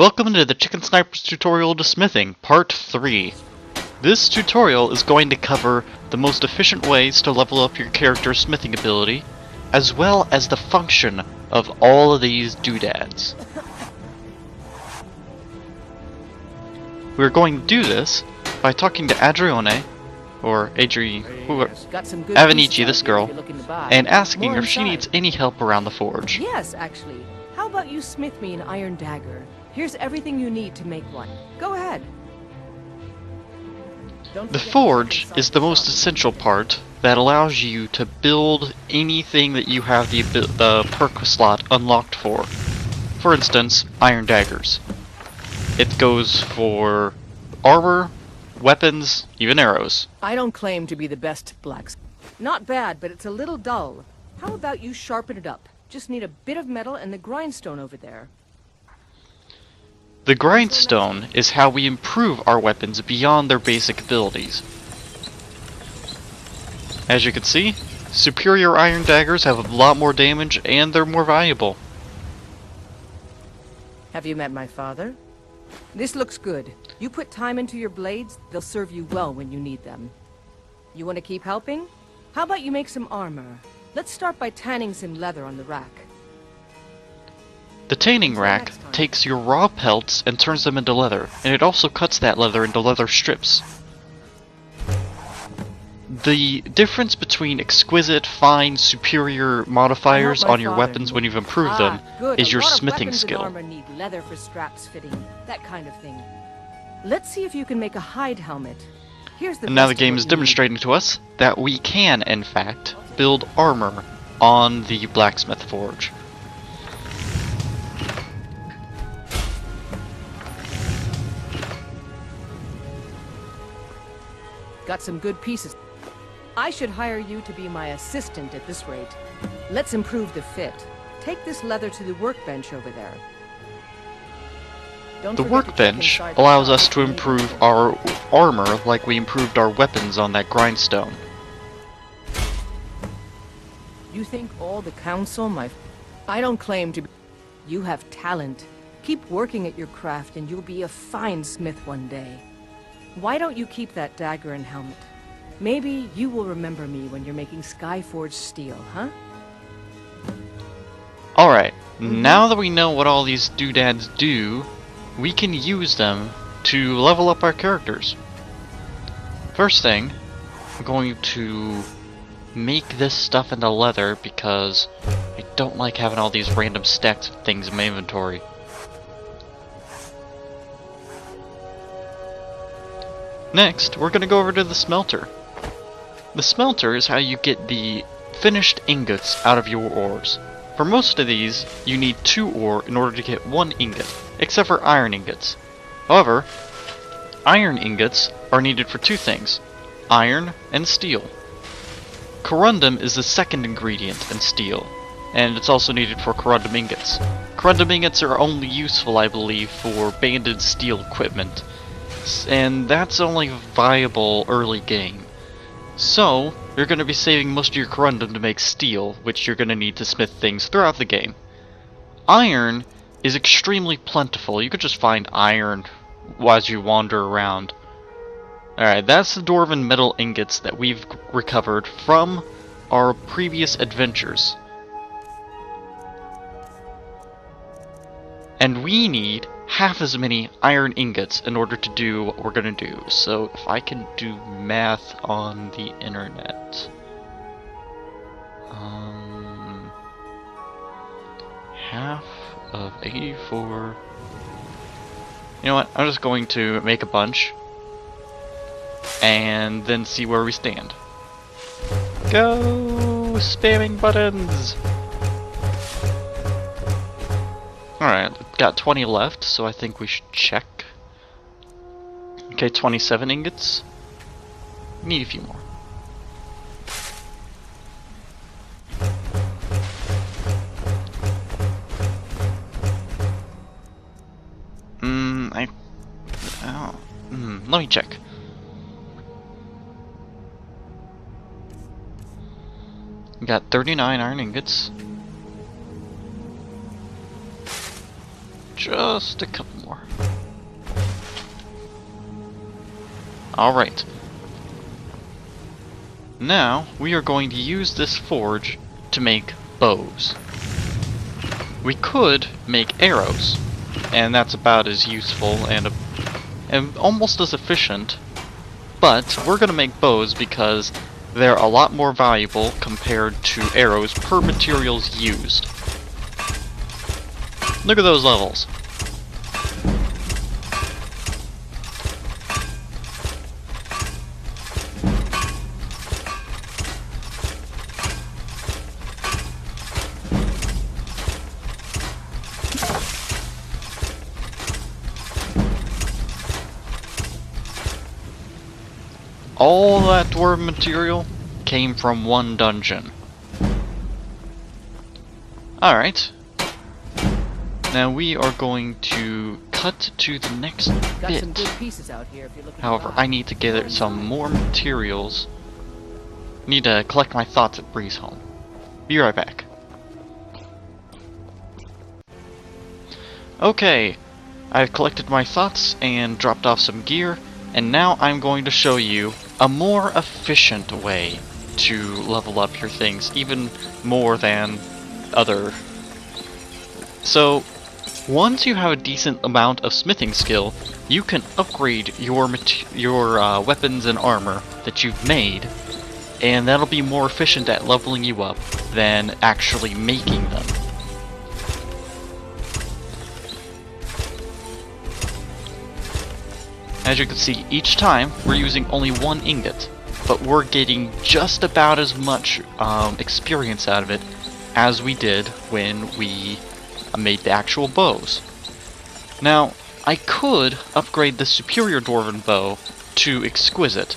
Welcome to the Chicken Sniper's tutorial to smithing, part 3. This tutorial is going to cover the most efficient ways to level up your character's smithing ability, as well as the function of all of these doodads. We're going to do this by talking to Adrione, or Avenici, this girl, and asking her if she needs any help around the forge. Yes, actually. How about you smith me an iron dagger? Here's everything you need to make one. Go ahead. The forge is the most essential part that allows you to build anything that you have the perk slot unlocked for. For instance, iron daggers. It goes for armor, weapons, even arrows. I don't claim to be the best blacksmith. Not bad, but it's a little dull. How about you sharpen it up? Just need a bit of metal and the grindstone over there. The grindstone is how we improve our weapons beyond their basic abilities. As you can see, superior iron daggers have a lot more damage and they're more valuable. Have you met my father? This looks good. You put time into your blades, they'll serve you well when you need them. You want to keep helping? How about you make some armor? Let's start by tanning some leather on the rack. The tanning rack takes your raw pelts and turns them into leather, and it also cuts that leather into leather strips. The difference between exquisite, fine, superior modifiers on your weapons when you've improved them is your smithing skill. Armor need leather for straps fitting, that kind of thing. Let's see if you can make a hide helmet. Here's the And now the game is demonstrating to us that we can, in fact, build armor on the blacksmith forge. Got some good pieces. I should hire you to be my assistant at this rate. Let's improve the fit. Take this leather to the workbench over there. The workbench allows us to improve our armor like we improved our weapons on that grindstone. You think all the council, I don't claim to be... You have talent. Keep working at your craft and you'll be a fine smith one day. Why don't you keep that dagger and helmet? Maybe you will remember me when you're making Skyforged steel, huh? Alright, now that we know what all these doodads do, we can use them to level up our characters. First thing, I'm going to make this stuff into leather because I don't like having all these random stacks of things in my inventory. Next, we're going to go over to the smelter. The smelter is how you get the finished ingots out of your ores. For most of these, you need 2 ore in order to get 1 ingot, except for iron ingots. However, iron ingots are needed for 2 things, iron and steel. Corundum is the second ingredient in steel, and it's also needed for corundum ingots. Corundum ingots are only useful, I believe, for banded steel equipment, and that's only viable early game. So, you're going to be saving most of your corundum to make steel, which you're going to need to smith things throughout the game. Iron is extremely plentiful. You could just find iron as you wander around. Alright, that's the dwarven metal ingots that we've recovered from our previous adventures. And we need half as many iron ingots in order to do what we're gonna do. So if I can do math on the internet, half of 84. You know what? I'm just going to make a bunch and then see where we stand. Go spamming buttons. Alright, got 20 left, so I think we should check. Okay, 27 ingots. Need a few more. Let me check. Got 39 iron ingots. just a couple more. Alright. Now, we are going to use this forge to make bows. We could make arrows, and that's about as useful and almost as efficient, but we're going to make bows because they're a lot more valuable compared to arrows per materials used. Look at those levels. All that dwarven material came from one dungeon. Alright. Now we are going to cut to the next Got some bit. good pieces out here if you're looking to However, buy. I need to gather some more materials. Need to collect my thoughts at Breeze Home. Be right back. Okay, I've collected my thoughts and dropped off some gear, and now I'm going to show you a more efficient way to level up your things, even more than other. So, once you have a decent amount of smithing skill, you can upgrade your weapons and armor that you've made, and that'll be more efficient at leveling you up than actually making them. As you can see, each time we're using only one ingot, but we're getting just about as much experience out of it as we did when we made the actual bows. Now, I could upgrade the superior dwarven bow to exquisite,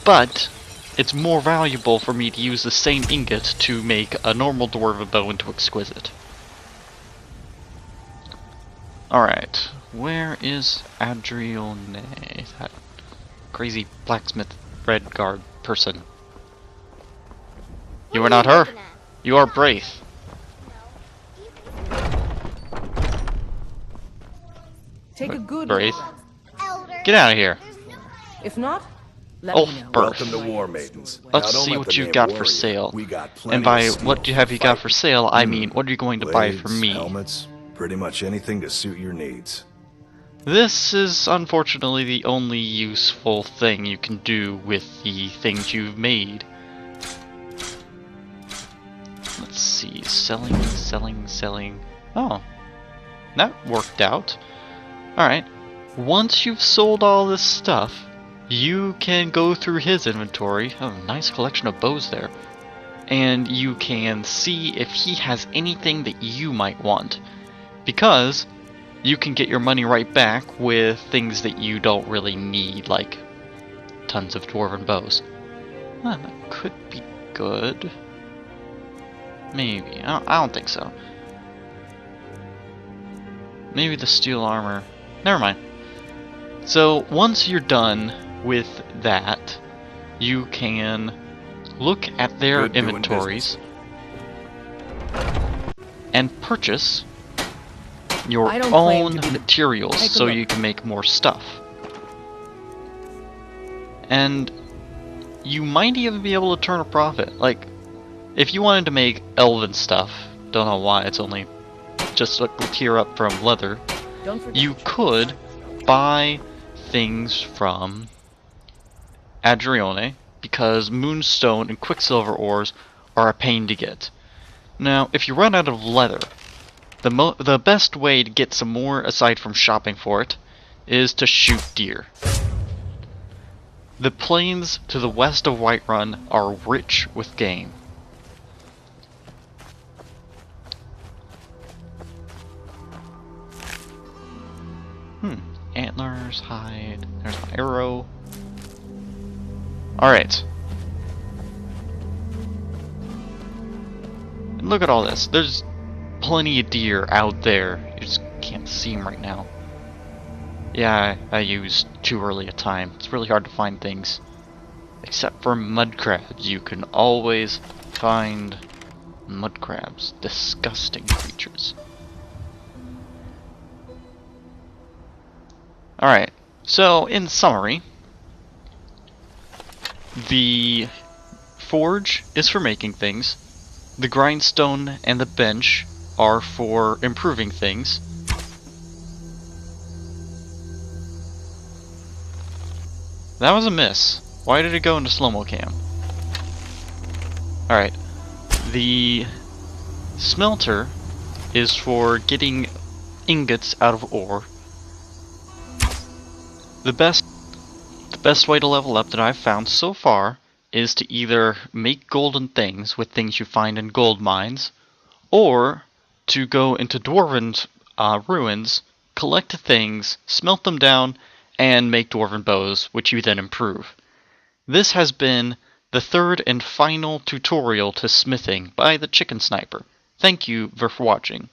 but it's more valuable for me to use the same ingot to make a normal dwarven bow into exquisite. Alright, where is Adrione, that crazy blacksmith red guard person? You are not her. You are Braith. Take a good Braith. look. Get out of here. If not, let Oh, me know. birth. Welcome to War Maidens. Let's Now, don't see let what the you've name got worry for you. sale. We got plenty And by of steel what have you got for sale, I mean, what are you going to buy for blades, me? helmets, pretty much anything to suit your needs. This is unfortunately the only useful thing you can do with the things you've made. Let's see, selling. Oh, that worked out. Alright, once you've sold all this stuff, you can go through his inventory. Oh, nice collection of bows there. And you can see if he has anything that you might want. Because you can get your money right back with things that you don't really need, like tons of dwarven bows. That could be good. Maybe. I don't think so. Maybe the steel armor. Never mind. So, once you're done with that, you can look at their Good doing inventories and purchase your I don't claim own to be the- materials Take a so look. you can make more stuff. And you might even be able to turn a profit. Like, if you wanted to make elven stuff, don't know why, it's only just a tier up from leather, Don't forget. you could buy things from Adrione, because moonstone and quicksilver ores are a pain to get. Now, if you run out of leather, the best way to get some more, aside from shopping for it, is to shoot deer. The plains to the west of Whiterun are rich with game. Antlers, hide, there's my arrow. Alright. And look at all this. There's plenty of deer out there. You just can't see them right now. Yeah, I used too early a time. It's really hard to find things. Except for mud crabs. You can always find mud crabs. Disgusting creatures. Alright, so in summary, the forge is for making things, the grindstone and the bench are for improving things, that was a miss. Why did it go into slow-mo cam? Alright, the smelter is for getting ingots out of ore. The best way to level up that I've found so far is to either make golden things with things you find in gold mines, or to go into dwarven ruins, collect things, smelt them down, and make dwarven bows, which you then improve. This has been the third and final tutorial to smithing by the Chicken Sniper. Thank you for watching.